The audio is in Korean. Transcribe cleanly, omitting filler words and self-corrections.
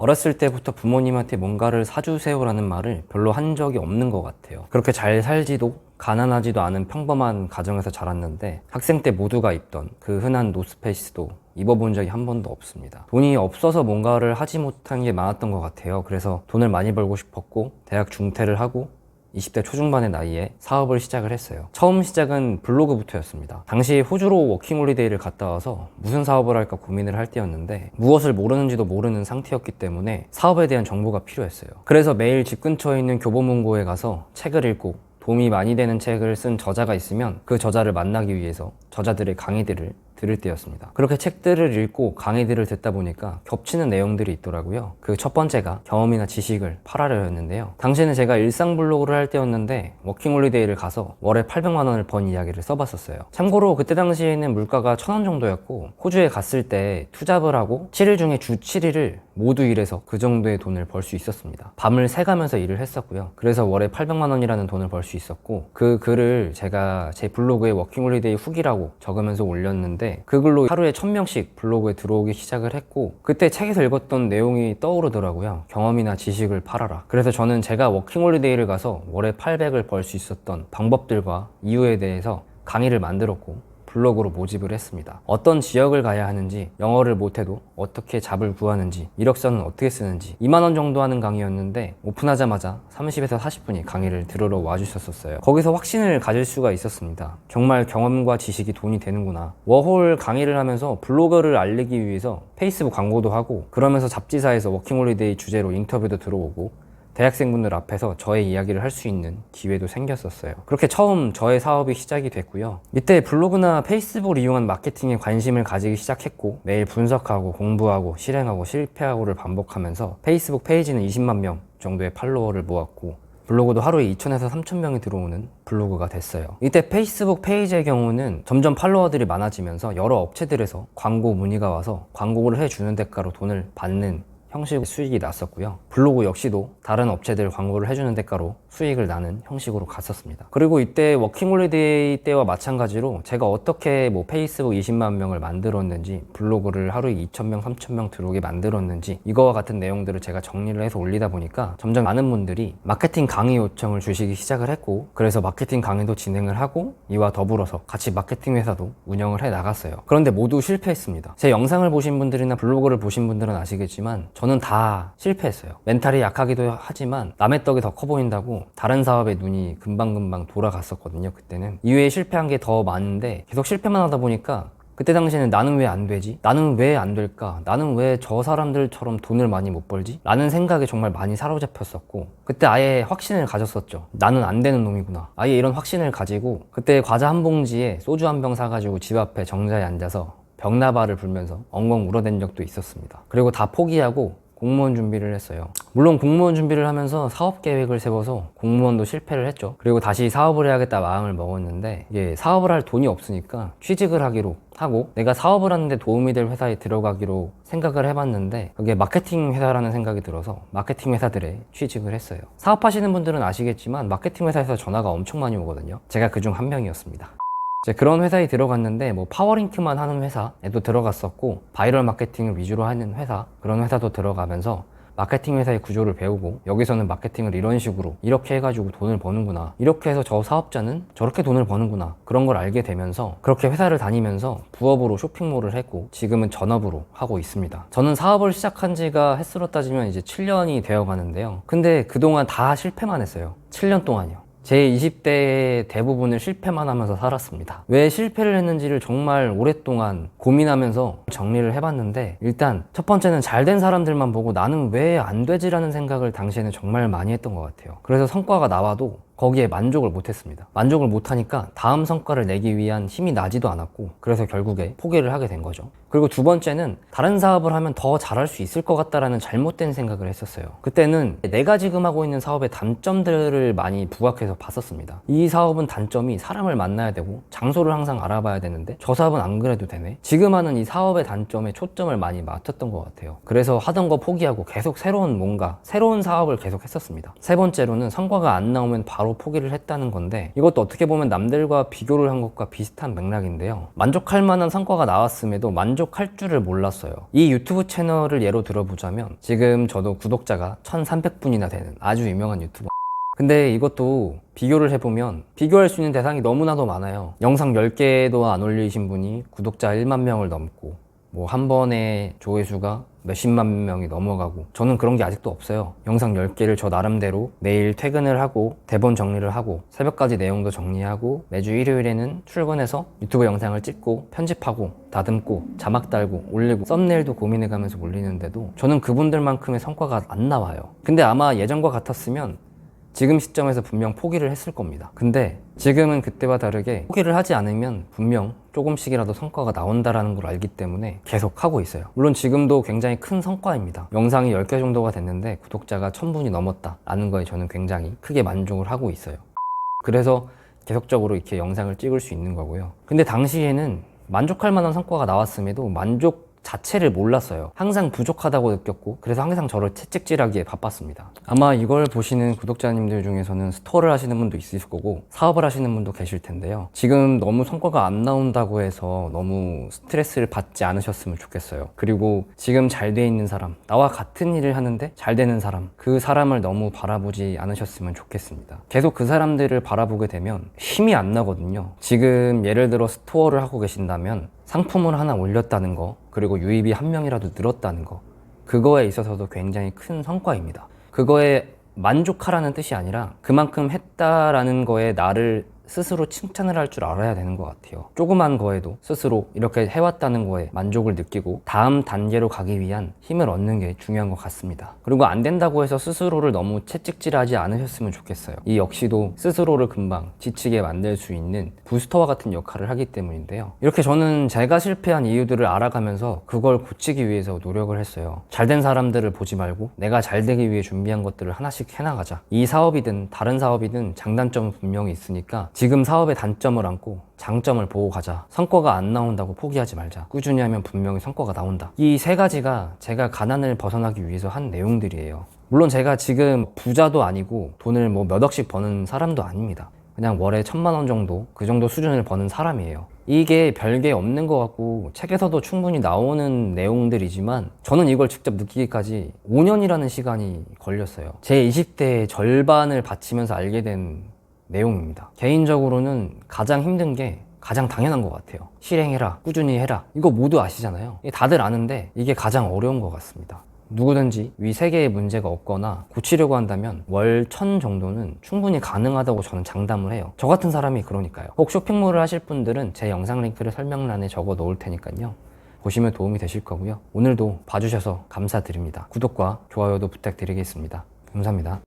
어렸을 때부터 부모님한테 뭔가를 사주세요라는 말을 별로 한 적이 없는 것 같아요. 그렇게 잘 살지도 가난하지도 않은 평범한 가정에서 자랐는데 학생 때 모두가 입던 그 흔한 노스페이스도 입어본 적이 한 번도 없습니다. 돈이 없어서 뭔가를 하지 못한 게 많았던 것 같아요. 그래서 돈을 많이 벌고 싶었고 대학 중퇴를 하고 20대 초중반의 나이에 사업을 시작을 했어요. 처음 시작은 블로그부터였습니다. 당시 호주로 워킹홀리데이를 갔다 와서 무슨 사업을 할까 고민을 할 때였는데 무엇을 모르는지도 모르는 상태였기 때문에 사업에 대한 정보가 필요했어요. 그래서 매일 집 근처에 있는 교보문고에 가서 책을 읽고 도움이 많이 되는 책을 쓴 저자가 있으면 그 저자를 만나기 위해서 저자들의 강의들을 들을 때였습니다. 그렇게 책들을 읽고 강의들을 듣다 보니까 겹치는 내용들이 있더라고요. 그 첫 번째가 경험이나 지식을 팔아려였는데요. 당시에는 제가 일상 블로그를 할 때였는데 워킹홀리데이를 가서 월에 800만 원을 번 이야기를 써봤었어요. 참고로 그때 당시에는 물가가 1,000원 정도였고 호주에 갔을 때 투잡을 하고 7일 중에 주 7일을 모두 일해서 그 정도의 돈을 벌 수 있었습니다. 밤을 새가면서 일을 했었고요. 그래서 월에 800만 원이라는 돈을 벌 수 있었고 그 글을 제가 제 블로그에 워킹홀리데이 후기라고 적으면서 올렸는데 그 글로 하루에 1,000명씩 블로그에 들어오기 시작을 했고 그때 책에서 읽었던 내용이 떠오르더라고요. 경험이나 지식을 팔아라. 그래서 저는 제가 워킹홀리데이를 가서 월에 800을 벌 수 있었던 방법들과 이유에 대해서 강의를 만들었고 블로그로 모집을 했습니다. 어떤 지역을 가야 하는지, 영어를 못해도 어떻게 잡을 구하는지, 이력서는 어떻게 쓰는지 2만 원 정도 하는 강의였는데 오픈하자마자 30에서 40분이 강의를 들으러 와주셨었어요. 거기서 확신을 가질 수가 있었습니다. 정말 경험과 지식이 돈이 되는구나. 워홀 강의를 하면서 블로그를 알리기 위해서 페이스북 광고도 하고 그러면서 잡지사에서 워킹홀리데이 주제로 인터뷰도 들어오고 대학생분들 앞에서 저의 이야기를 할 수 있는 기회도 생겼었어요. 그렇게 처음 저의 사업이 시작이 됐고요. 이때 블로그나 페이스북을 이용한 마케팅에 관심을 가지기 시작했고 매일 분석하고 공부하고 실행하고 실패하고를 반복하면서 페이스북 페이지는 20만 명 정도의 팔로워를 모았고 블로그도 하루에 2,000에서 3,000명이 들어오는 블로그가 됐어요. 이때 페이스북 페이지의 경우는 점점 팔로워들이 많아지면서 여러 업체들에서 광고 문의가 와서 광고를 해주는 대가로 돈을 받는 형식의 수익이 났었고요. 블로그 역시도 다른 업체들 광고를 해주는 대가로 수익을 나는 형식으로 갔었습니다. 그리고 이때 워킹홀리데이 때와 마찬가지로 제가 어떻게 페이스북 20만 명을 만들었는지 블로그를 하루에 2,000명, 3,000명 들어오게 만들었는지 이거와 같은 내용들을 제가 정리를 해서 올리다 보니까 점점 많은 분들이 마케팅 강의 요청을 주시기 시작을 했고 그래서 마케팅 강의도 진행을 하고 이와 더불어서 같이 마케팅 회사도 운영을 해 나갔어요. 그런데 모두 실패했습니다. 제 영상을 보신 분들이나 블로그를 보신 분들은 아시겠지만 저는 다 실패했어요. 멘탈이 약하기도 하지만 남의 떡이 더 커 보인다고 다른 사업에 눈이 금방금방 돌아갔었거든요. 그때는 이외에 실패한 게 더 많은데 계속 실패만 하다 보니까 그때 당시에는 나는 왜 안 되지? 나는 왜 안 될까? 나는 왜 저 사람들처럼 돈을 많이 못 벌지? 라는 생각에 정말 많이 사로잡혔었고 그때 아예 확신을 가졌었죠. 나는 안 되는 놈이구나. 아예 이런 확신을 가지고 그때 과자 한 봉지에 소주 한 병 사가지고 집 앞에 정자에 앉아서 벽나발을 불면서 엉엉 울어댄 적도 있었습니다. 그리고 다 포기하고 공무원 준비를 했어요. 물론 공무원 준비를 하면서 사업 계획을 세워서 공무원도 실패를 했죠. 그리고 다시 사업을 해야겠다 마음을 먹었는데 이게 사업을 할 돈이 없으니까 취직을 하기로 하고 내가 사업을 하는데 도움이 될 회사에 들어가기로 생각을 해봤는데 그게 마케팅 회사라는 생각이 들어서 마케팅 회사들에 취직을 했어요. 사업하시는 분들은 아시겠지만 마케팅 회사에서 전화가 엄청 많이 오거든요. 제가 그중 한 명이었습니다. 그런 회사에 들어갔는데 파워링크만 하는 회사에도 들어갔었고 바이럴 마케팅을 위주로 하는 회사 그런 회사도 들어가면서 마케팅 회사의 구조를 배우고 여기서는 마케팅을 이런 식으로 이렇게 해가지고 돈을 버는구나 이렇게 해서 저 사업자는 저렇게 돈을 버는구나 그런 걸 알게 되면서 그렇게 회사를 다니면서 부업으로 쇼핑몰을 했고 지금은 전업으로 하고 있습니다. 저는 사업을 시작한 지가 횟수로 따지면 이제 7년이 되어 가는데요. 근데 그동안 다 실패만 했어요. 7년 동안이요. 제 20대의 대부분을 실패만 하면서 살았습니다. 왜 실패를 했는지를 정말 오랫동안 고민하면서 정리를 해봤는데 일단 첫 번째는 잘된 사람들만 보고 나는 왜 안 되지라는 생각을 당시에는 정말 많이 했던 것 같아요. 그래서 성과가 나와도 거기에 만족을 못했습니다. 만족을 못하니까 다음 성과를 내기 위한 힘이 나지도 않았고 그래서 결국에 포기를 하게 된 거죠. 그리고 두 번째는 다른 사업을 하면 더 잘할 수 있을 것 같다라는 잘못된 생각을 했었어요. 그때는 내가 지금 하고 있는 사업의 단점들을 많이 부각해서 봤었습니다. 이 사업은 단점이 사람을 만나야 되고 장소를 항상 알아봐야 되는데 저 사업은 안 그래도 되네. 지금 하는 이 사업의 단점에 초점을 많이 맞췄던 것 같아요. 그래서 하던 거 포기하고 계속 새로운 사업을 계속 했었습니다. 세 번째로는 성과가 안 나오면 바로 바로 포기를 했다는 건데, 이것도 어떻게 보면 남들과 비교를 한 것과 비슷한 맥락인데요. 만족할 만한 성과가 나왔음에도 만족할 줄을 몰랐어요. 이 유튜브 채널을 예로 들어보자면 지금 저도 구독자가 1300분이나 되는 아주 유명한 유튜버, 근데 이것도 비교를 해보면 비교할 수 있는 대상이 너무나도 많아요. 영상 10개도 안 올리신 분이 구독자 1만 명을 넘고, 뭐 한 번에 조회수가 몇십만 명이 넘어가고, 저는 그런 게 아직도 없어요. 영상 10개를 저 나름대로 매일 퇴근을 하고 대본 정리를 하고 새벽까지 내용도 정리하고 매주 일요일에는 출근해서 유튜브 영상을 찍고 편집하고 다듬고 자막 달고 올리고 썸네일도 고민해가면서 올리는데도 저는 그분들만큼의 성과가 안 나와요. 근데 아마 예전과 같았으면 지금 시점에서 분명 포기를 했을 겁니다. 근데 지금은 그때와 다르게 포기를 하지 않으면 분명 조금씩이라도 성과가 나온다라는 걸 알기 때문에 계속 하고 있어요. 물론 지금도 굉장히 큰 성과입니다. 영상이 10개 정도가 됐는데 구독자가 1000분이 넘었다라는 거에 저는 굉장히 크게 만족을 하고 있어요. 그래서 계속적으로 이렇게 영상을 찍을 수 있는 거고요. 근데 당시에는 만족할 만한 성과가 나왔음에도 만족 자체를 몰랐어요. 항상 부족하다고 느꼈고, 그래서 항상 저를 채찍질하기에 바빴습니다. 아마 이걸 보시는 구독자님들 중에서는 스토어를 하시는 분도 있을 거고 사업을 하시는 분도 계실 텐데요. 지금 너무 성과가 안 나온다고 해서 너무 스트레스를 받지 않으셨으면 좋겠어요. 그리고 지금 잘 돼 있는 사람, 나와 같은 일을 하는데 잘 되는 사람, 그 사람을 너무 바라보지 않으셨으면 좋겠습니다. 계속 그 사람들을 바라보게 되면 힘이 안 나거든요. 지금 예를 들어 스토어를 하고 계신다면 상품을 하나 올렸다는 거, 그리고 유입이 한 명이라도 늘었다는 거, 그거에 있어서도 굉장히 큰 성과입니다. 그거에 만족하라는 뜻이 아니라 그만큼 했다라는 거에 나를 스스로 칭찬을 할 줄 알아야 되는 것 같아요. 조그만 거에도 스스로 이렇게 해왔다는 거에 만족을 느끼고 다음 단계로 가기 위한 힘을 얻는 게 중요한 것 같습니다. 그리고 안 된다고 해서 스스로를 너무 채찍질하지 않으셨으면 좋겠어요. 이 역시도 스스로를 금방 지치게 만들 수 있는 부스터와 같은 역할을 하기 때문인데요. 이렇게 저는 제가 실패한 이유들을 알아가면서 그걸 고치기 위해서 노력을 했어요. 잘된 사람들을 보지 말고 내가 잘 되기 위해 준비한 것들을 하나씩 해나가자. 이 사업이든 다른 사업이든 장단점은 분명히 있으니까 지금 사업의 단점을 안고 장점을 보고 가자. 성과가 안 나온다고 포기하지 말자. 꾸준히 하면 분명히 성과가 나온다. 이 세 가지가 제가 가난을 벗어나기 위해서 한 내용들이에요. 물론 제가 지금 부자도 아니고 돈을 뭐 몇 억씩 버는 사람도 아닙니다. 그냥 월에 1000만 원 정도, 그 정도 수준을 버는 사람이에요. 이게 별게 없는 것 같고 책에서도 충분히 나오는 내용들이지만 저는 이걸 직접 느끼기까지 5년이라는 시간이 걸렸어요. 제 20대의 절반을 바치면서 알게 된 내용입니다. 개인적으로는 가장 힘든 게 가장 당연한 것 같아요. 실행해라, 꾸준히 해라. 이거 모두 아시잖아요. 다들 아는데 이게 가장 어려운 것 같습니다. 누구든지 위 3개의 문제가 없거나 고치려고 한다면 월 1000 정도는 충분히 가능하다고 저는 장담을 해요. 저 같은 사람이 그러니까요. 혹 쇼핑몰을 하실 분들은 제 영상 링크를 설명란에 적어 놓을 테니까요. 보시면 도움이 되실 거고요. 오늘도 봐주셔서 감사드립니다. 구독과 좋아요도 부탁드리겠습니다. 감사합니다.